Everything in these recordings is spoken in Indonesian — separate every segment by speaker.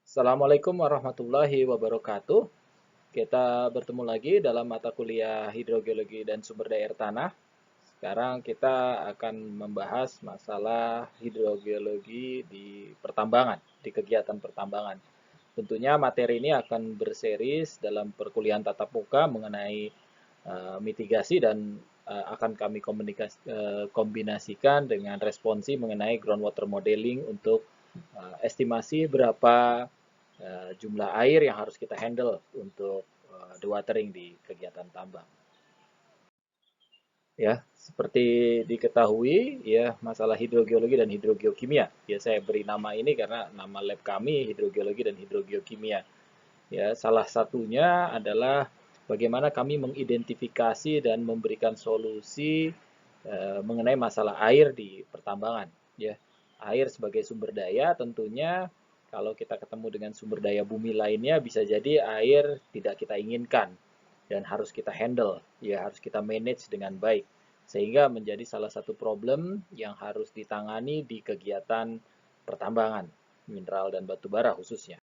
Speaker 1: Assalamualaikum warahmatullahi wabarakatuh. Kita bertemu lagi dalam mata kuliah hidrogeologi dan sumber daya air tanah. Sekarang kita akan membahas masalah hidrogeologi di pertambangan, di kegiatan pertambangan. Tentunya materi ini akan berseris dalam perkuliahan tatap muka mengenai mitigasi dan akan kami kombinasikan dengan responsi mengenai groundwater modeling untuk estimasi berapa jumlah air yang harus kita handle untuk dewatering di kegiatan tambang. Ya, seperti diketahui ya masalah hidrogeologi dan hidrogeokimia. Ya saya beri nama ini karena nama lab kami hidrogeologi dan hidrogeokimia. Ya, salah satunya adalah bagaimana kami mengidentifikasi dan memberikan solusi mengenai masalah air di pertambangan. Ya, air sebagai sumber daya tentunya kalau kita ketemu dengan sumber daya bumi lainnya bisa jadi air tidak kita inginkan dan harus kita handle, ya harus kita manage dengan baik sehingga menjadi salah satu problem yang harus ditangani di kegiatan pertambangan mineral dan batu bara khususnya.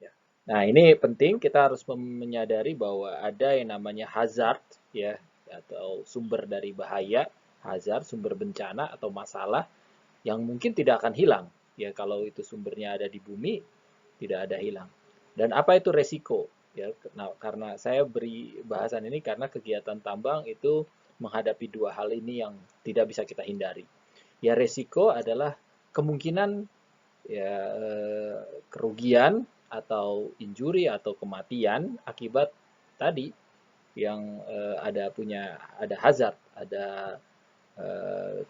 Speaker 1: Ya. Nah, ini penting kita harus menyadari bahwa ada yang namanya hazard ya atau sumber dari bahaya, hazard, sumber bencana atau masalah yang mungkin tidak akan hilang. Ya, kalau itu sumbernya ada di bumi, tidak ada hilang. Dan apa itu resiko? Ya, nah, karena saya beri bahasan ini karena kegiatan tambang itu menghadapi dua hal ini yang tidak bisa kita hindari. Ya, resiko adalah kemungkinan ya kerugian atau injury atau kematian akibat tadi yang ada hazard, ada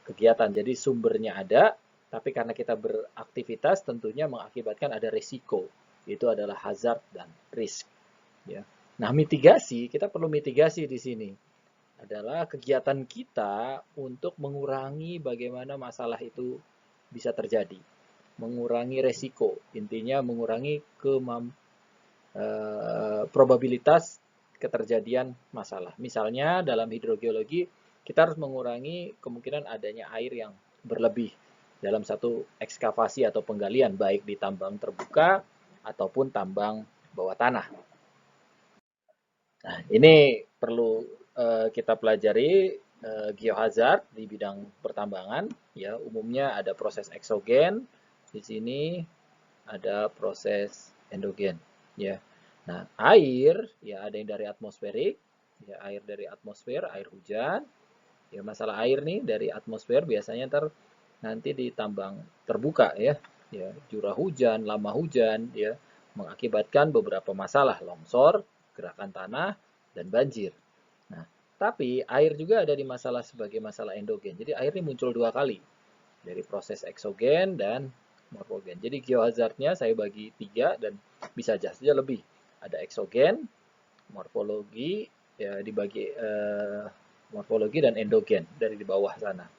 Speaker 1: kegiatan. Jadi sumbernya ada, tapi karena kita beraktivitas tentunya mengakibatkan ada risiko. Itu adalah hazard dan risk. Ya. Nah, mitigasi, kita perlu mitigasi di sini. Adalah kegiatan kita untuk mengurangi bagaimana masalah itu bisa terjadi. Mengurangi resiko. Intinya mengurangi probabilitas keterjadian masalah. Misalnya dalam hidrogeologi kita harus mengurangi kemungkinan adanya air yang berlebih dalam satu ekskavasi atau penggalian baik di tambang terbuka ataupun tambang bawah tanah. Nah, ini perlu kita pelajari geohazard di bidang pertambangan ya. Umumnya ada proses eksogen, di sini ada proses endogen ya. Nah, air ya ada yang dari atmosferik, ya air dari atmosfer, air hujan. Ya masalah air nih dari atmosfer biasanya nanti di tambang terbuka ya. Ya, curah hujan, lama hujan ya mengakibatkan beberapa masalah longsor, gerakan tanah dan banjir. Nah, tapi air juga ada di masalah sebagai masalah endogen. Jadi air ini muncul dua kali dari proses eksogen dan morfogen. Jadi geohazardnya saya bagi tiga dan bisa saja lebih. Ada eksogen, morfologi, ya dibagi morfologi dan endogen dari di bawah sana.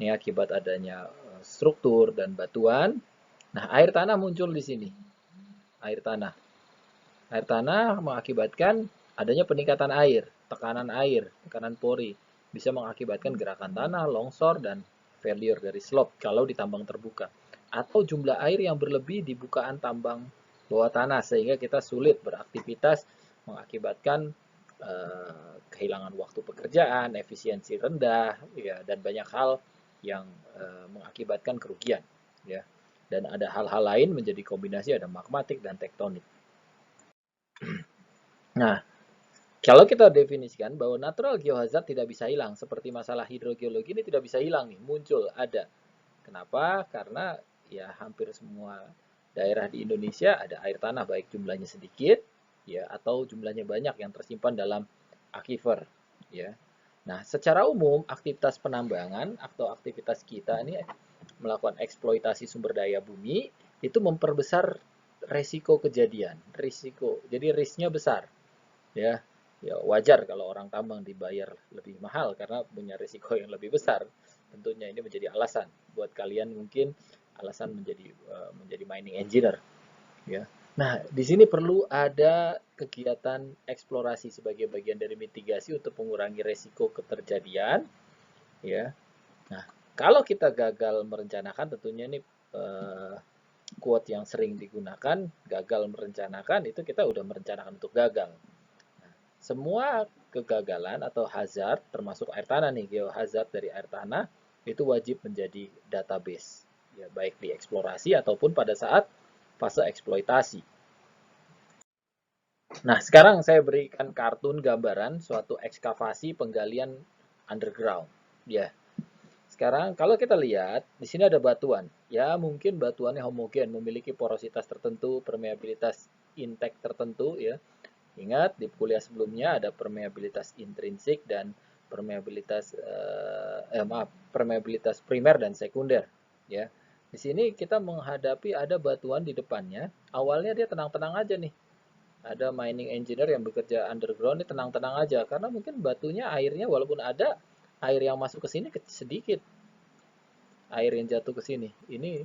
Speaker 1: Ini akibat adanya struktur dan batuan. Nah, air tanah muncul di sini. Air tanah. Air tanah mengakibatkan adanya peningkatan air, tekanan pori. Bisa mengakibatkan gerakan tanah, longsor, dan failure dari slope kalau di tambang terbuka. Atau jumlah air yang berlebih di bukaan tambang bawah tanah sehingga kita sulit beraktivitas mengakibatkan kehilangan waktu pekerjaan, efisiensi rendah, ya, dan banyak hal yang mengakibatkan kerugian. Ya. Dan ada hal-hal lain menjadi kombinasi ada magmatik dan tektonik. Nah, kalau kita definisikan bahwa natural geohazard tidak bisa hilang, seperti masalah hidrogeologi ini tidak bisa hilang nih, muncul, ada. Kenapa? Karena ya hampir semua daerah di Indonesia ada air tanah, baik jumlahnya sedikit ya atau jumlahnya banyak yang tersimpan dalam aquifer ya. Nah, secara umum aktivitas penambangan atau aktivitas kita ini melakukan eksploitasi sumber daya bumi itu memperbesar resiko kejadian, risiko. Jadi risknya besar ya. Ya wajar kalau orang tambang dibayar lebih mahal karena punya risiko yang lebih besar. Tentunya ini menjadi alasan buat kalian mungkin alasan menjadi mining engineer ya. Nah, di sini perlu ada kegiatan eksplorasi sebagai bagian dari mitigasi untuk mengurangi resiko keterjadian ya. Nah, kalau kita gagal merencanakan tentunya ini eh, quote yang sering digunakan, gagal merencanakan, itu kita udah merencanakan untuk gagal. Nah, semua kegagalan atau hazard, termasuk air tanah nih, geohazard dari air tanah, itu wajib menjadi database. Ya, baik di eksplorasi ataupun pada saat fase eksploitasi. Nah, sekarang saya berikan kartun gambaran suatu ekskavasi penggalian underground. Ya, sekarang kalau kita lihat, di sini ada batuan. Ya, mungkin batuannya homogen, memiliki porositas tertentu, permeabilitas intek tertentu ya. Ingat di kuliah sebelumnya ada permeabilitas intrinsik dan permeabilitas primer dan sekunder ya. Di sini kita menghadapi ada batuan di depannya. Awalnya dia tenang-tenang aja nih, ada mining engineer yang bekerja underground ini tenang-tenang aja karena mungkin batunya airnya walaupun ada air yang masuk ke sini sedikit, air yang jatuh ke sini ini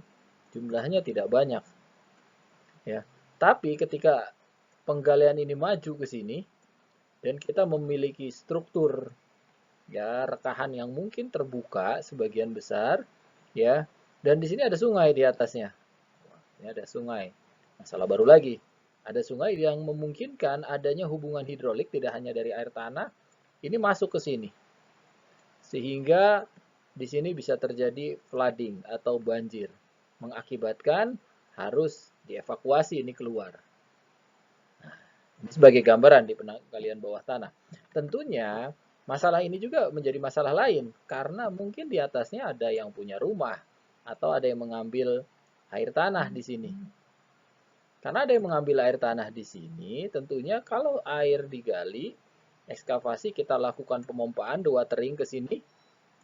Speaker 1: jumlahnya tidak banyak ya. Tapi ketika penggalian ini maju ke sini dan kita memiliki struktur ya rekahan yang mungkin terbuka sebagian besar ya, dan di sini ada sungai di atasnya. Ini ada sungai. Masalah baru lagi. Ada sungai yang memungkinkan adanya hubungan hidrolik tidak hanya dari air tanah, ini masuk ke sini. Sehingga di sini bisa terjadi flooding atau banjir. Mengakibatkan harus dievakuasi ini keluar. Nah, ini sebagai gambaran di penggalian bawah tanah. Tentunya masalah ini juga menjadi masalah lain karena mungkin di atasnya ada yang punya rumah atau ada yang mengambil air tanah di sini. Karena ada yang mengambil air tanah di sini, tentunya kalau air digali, ekskavasi kita lakukan pemompaan 2 tering ke sini,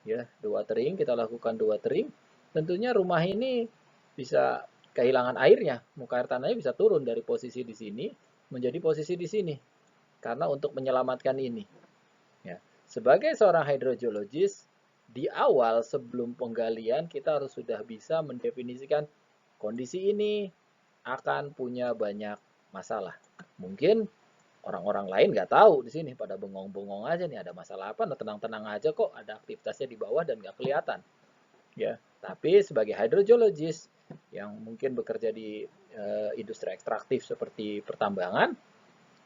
Speaker 1: ya 2 tering kita lakukan 2 tering, tentunya rumah ini bisa kehilangan airnya, muka air tanahnya bisa turun dari posisi di sini menjadi posisi di sini, karena untuk menyelamatkan ini. Ya. Sebagai seorang hidrogeologis, di awal sebelum penggalian kita harus sudah bisa mendefinisikan kondisi ini akan punya banyak masalah. Mungkin orang-orang lain nggak tahu di sini pada bengong-bengong aja nih ada masalah apa, nah tenang-tenang aja kok ada aktivitasnya di bawah dan nggak kelihatan. Ya, tapi sebagai hydrogeologist yang mungkin bekerja di industri ekstraktif seperti pertambangan,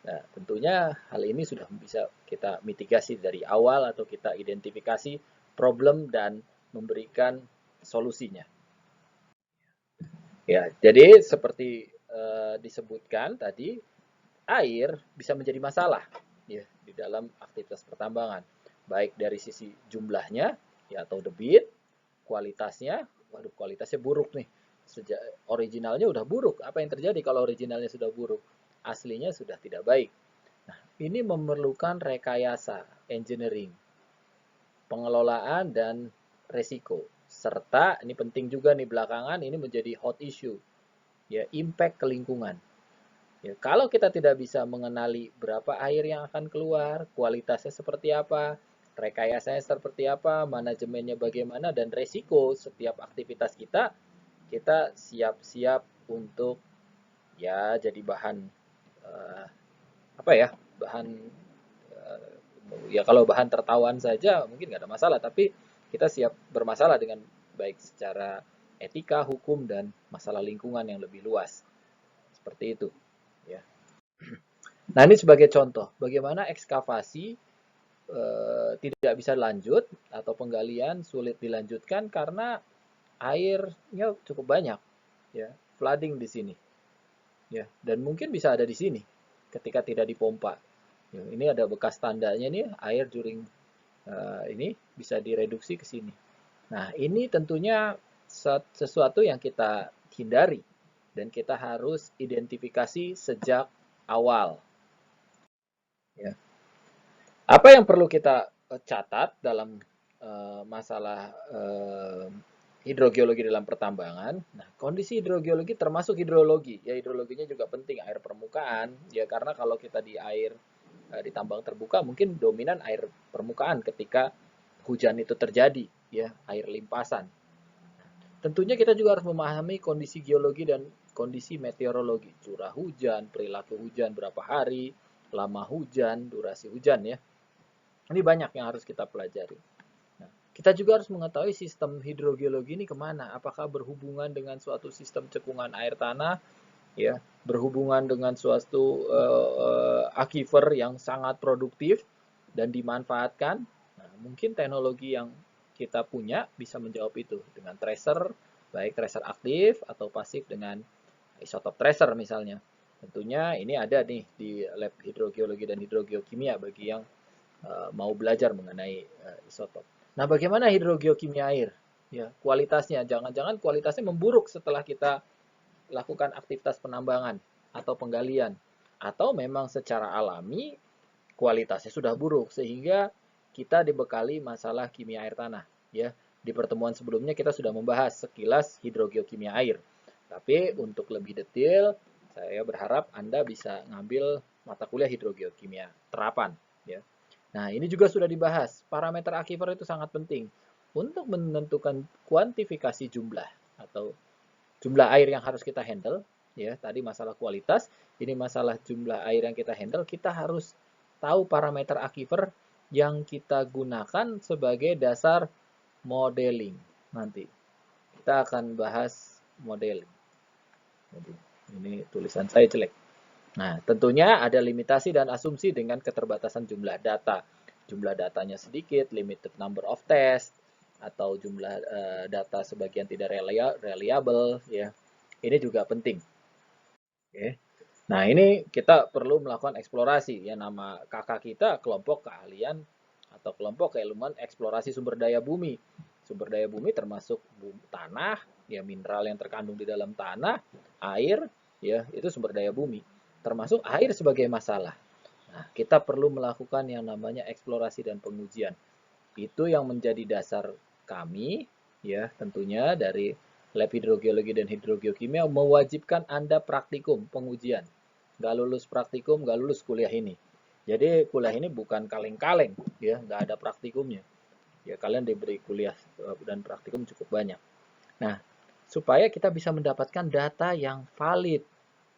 Speaker 1: nah tentunya hal ini sudah bisa kita mitigasi dari awal atau kita identifikasi problem dan memberikan solusinya. Ya, jadi seperti disebutkan tadi, air bisa menjadi masalah ya di dalam aktivitas pertambangan, baik dari sisi jumlahnya ya atau debit, kualitasnya, waduh kualitasnya buruk nih. Sejak originalnya udah buruk, apa yang terjadi kalau originalnya sudah buruk? Aslinya sudah tidak baik. Nah, ini memerlukan rekayasa, engineering, pengelolaan dan resiko. Serta ini penting juga nih belakangan ini menjadi hot issue ya, impact ke lingkungan. Ya, kalau kita tidak bisa mengenali berapa air yang akan keluar, kualitasnya seperti apa, rekayasanya seperti apa, manajemennya bagaimana, dan resiko setiap aktivitas kita siap-siap untuk ya jadi bahan uh, apa ya, bahan uh, ya kalau bahan tertawan saja mungkin nggak ada masalah, tapi kita siap bermasalah dengan baik secara etika, hukum, dan masalah lingkungan yang lebih luas. Seperti itu. Ya. Nah, ini sebagai contoh bagaimana ekskavasi tidak bisa lanjut atau penggalian sulit dilanjutkan karena airnya cukup banyak, ya, flooding di sini, ya, dan mungkin bisa ada di sini ketika tidak dipompa. Ya, ini ada bekas tandanya nih, air during ini bisa direduksi ke sini. Nah, ini tentunya sesuatu yang kita hindari dan kita harus identifikasi sejak awal. Ya. Apa yang perlu kita catat dalam masalah hidrogeologi dalam pertambangan? Nah, kondisi hidrogeologi termasuk hidrologi. Ya, hidrologinya juga penting, air permukaan. Ya, karena kalau kita di air di tambang terbuka mungkin dominan air permukaan ketika hujan itu terjadi, ya, air limpasan. Tentunya kita juga harus memahami kondisi geologi dan kondisi meteorologi, curah hujan, perilaku hujan, berapa hari, lama hujan, durasi hujan ya. Ini banyak yang harus kita pelajari. Nah, Kita juga harus mengetahui sistem hidrogeologi ini kemana, apakah berhubungan dengan suatu sistem cekungan air tanah, ya, berhubungan dengan suatu aquifer yang sangat produktif dan dimanfaatkan. Nah, mungkin teknologi yang kita punya bisa menjawab itu dengan tracer, baik tracer aktif atau pasif dengan isotop tracer misalnya. Tentunya ini ada nih di lab hidrogeologi dan hidrogeokimia bagi yang mau belajar mengenai isotop. Nah, bagaimana hidrogeokimia air? Ya, kualitasnya, jangan-jangan kualitasnya memburuk setelah kita lakukan aktivitas penambangan atau penggalian, atau memang secara alami kualitasnya sudah buruk sehingga kita dibekali masalah kimia air tanah. Ya, di pertemuan sebelumnya kita sudah membahas sekilas hidrogeokimia air. Tapi untuk lebih detail, saya berharap Anda bisa ngambil mata kuliah hidrogeokimia terapan. Ya. Nah, ini juga sudah dibahas. Parameter aquifer itu sangat penting untuk menentukan kuantifikasi jumlah atau jumlah air yang harus kita handle. Ya, tadi masalah kualitas, ini masalah jumlah air yang kita handle. Kita harus tahu parameter aquifer yang kita gunakan sebagai dasar modeling. Nanti kita akan bahas modeling. Jadi, ini tulisan saya jelek. Nah, tentunya ada limitasi dan asumsi dengan keterbatasan jumlah data. Jumlah datanya sedikit, limited number of test, atau jumlah data sebagian tidak reliable, ya. Ini juga penting. Oke. Nah, ini kita perlu melakukan eksplorasi, ya, nama kakak kita kelompok keahlian atau kelompok keilmuan eksplorasi sumber daya bumi. Sumber daya bumi termasuk tanah, ya, mineral yang terkandung di dalam tanah, air, ya, itu sumber daya bumi. Termasuk air sebagai masalah. Nah, kita perlu melakukan yang namanya eksplorasi dan pengujian. Itu yang menjadi dasar kami, ya, tentunya dari Lab Hidrogeologi dan Hidrogeokimia mewajibkan Anda praktikum pengujian. Nggak lulus praktikum, nggak lulus kuliah ini. Jadi kuliah ini bukan kaleng-kaleng, ya, nggak ada praktikumnya. Ya, kalian diberi kuliah dan praktikum cukup banyak. Nah, supaya kita bisa mendapatkan data yang valid.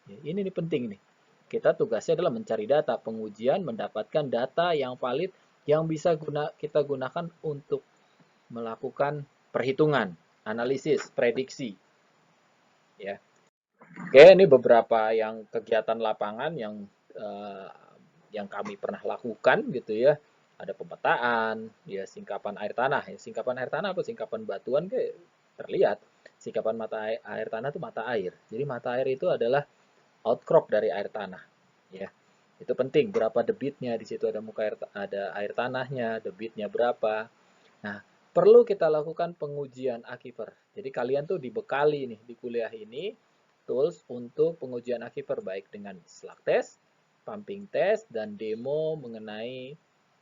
Speaker 1: Ya, ini nih penting nih. Kita tugasnya adalah mencari data, pengujian, mendapatkan data yang valid yang bisa kita gunakan untuk melakukan perhitungan, analisis, prediksi. Ya, oke, ini beberapa yang kegiatan lapangan uh, yang kami pernah lakukan gitu ya. Ada pemetaan, ya, singkapan air tanah. Ya, singkapan air tanah atau singkapan batuan kayak terlihat. Singkapan mata air tanah itu mata air. Jadi mata air itu adalah outcrop dari air tanah. Ya, itu penting. Berapa debitnya di situ ada muka air, ada air tanahnya, debitnya berapa. Nah, perlu kita lakukan pengujian aquifer. Jadi kalian tuh dibekali nih di kuliah ini tools untuk pengujian aquifer baik dengan slug test, pumping test, dan demo mengenai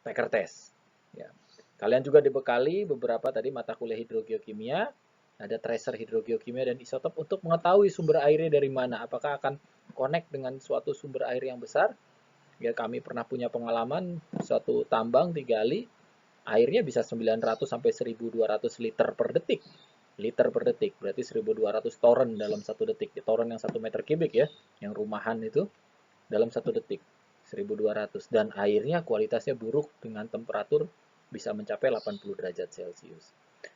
Speaker 1: packer test. Ya. Kalian juga dibekali beberapa tadi mata kuliah hidrogeokimia, ada tracer hidrogeokimia dan isotop untuk mengetahui sumber airnya dari mana. Apakah akan connect dengan suatu sumber air yang besar? Ya, kami pernah punya pengalaman suatu tambang digali, airnya bisa 900 sampai 1.200 liter per detik. Liter per detik, berarti 1.200 toren dalam satu detik. Toren yang 1 meter kubik ya, yang rumahan itu dalam satu detik. 1.200. Dan airnya kualitasnya buruk dengan temperatur bisa mencapai 80 derajat Celcius.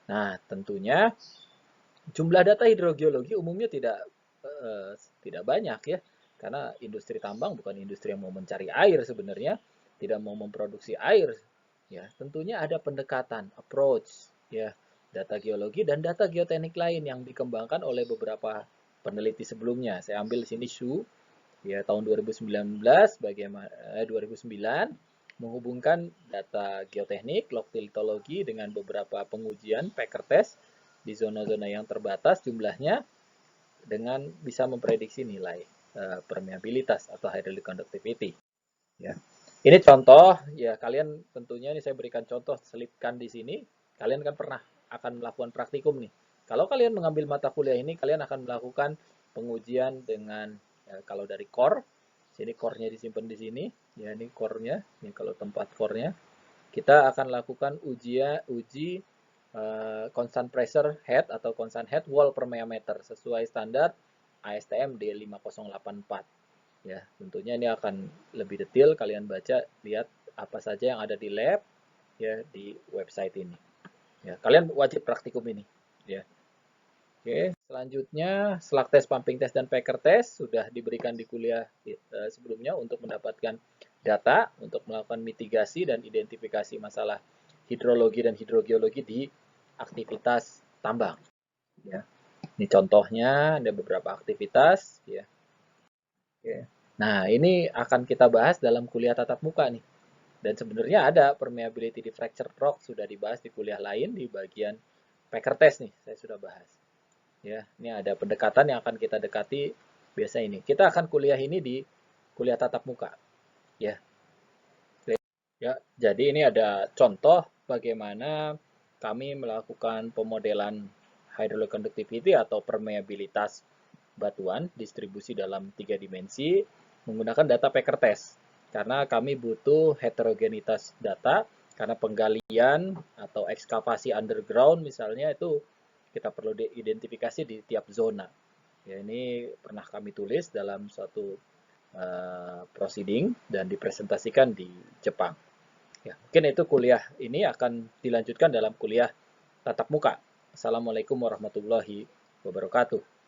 Speaker 1: Nah, tentunya jumlah data hidrogeologi umumnya tidak banyak ya, karena industri tambang bukan industri yang mau mencari air sebenarnya, tidak mau memproduksi air. Ya, tentunya ada pendekatan, approach, ya, data geologi dan data geoteknik lain yang dikembangkan oleh beberapa peneliti sebelumnya. Saya ambil di sini Xu, ya, tahun 2019 bagaimana 2009 menghubungkan data geoteknik, log tiltologi dengan beberapa pengujian packer test di zona-zona yang terbatas jumlahnya dengan bisa memprediksi nilai permeabilitas atau hydraulic conductivity. Ya. Ini contoh, ya, kalian tentunya ini saya berikan contoh, selipkan di sini. Kalian kan pernah akan melakukan praktikum nih. Kalau kalian mengambil mata kuliah ini, kalian akan melakukan pengujian dengan, ya, kalau dari core, sini core-nya disimpan di sini, ya, ini core-nya, ini kalau tempat core-nya. Kita akan lakukan uji constant pressure head atau constant head wall permeameter sesuai standar ASTM D5084. Ya, tentunya ini akan lebih detail kalian baca, lihat apa saja yang ada di lab ya di website ini. Ya, kalian wajib praktikum ini. Ya. Oke, selanjutnya slug test, pumping test, dan packer test sudah diberikan di kuliah sebelumnya untuk mendapatkan data untuk melakukan mitigasi dan identifikasi masalah hidrologi dan hidrogeologi di aktivitas tambang. Ya. Ini contohnya ada beberapa aktivitas. Ya. Oke. Nah, ini akan kita bahas dalam kuliah tatap muka nih. Dan sebenarnya ada permeability di fracture rock sudah dibahas di kuliah lain di bagian packer test nih, saya sudah bahas. Ya, ini ada pendekatan yang akan kita dekati biasa ini. Kita akan kuliah ini di kuliah tatap muka. Ya, ya. Jadi ini ada contoh bagaimana kami melakukan pemodelan hydroconductivity atau permeabilitas batuan distribusi dalam 3 dimensi menggunakan data packer test. Karena kami butuh heterogenitas data karena penggalian atau ekskavasi underground misalnya itu kita perlu diidentifikasi di tiap zona. Ya, ini pernah kami tulis dalam suatu proceeding dan dipresentasikan di Jepang. Ya, mungkin itu kuliah ini akan dilanjutkan dalam kuliah tatap muka. Assalamualaikum warahmatullahi wabarakatuh.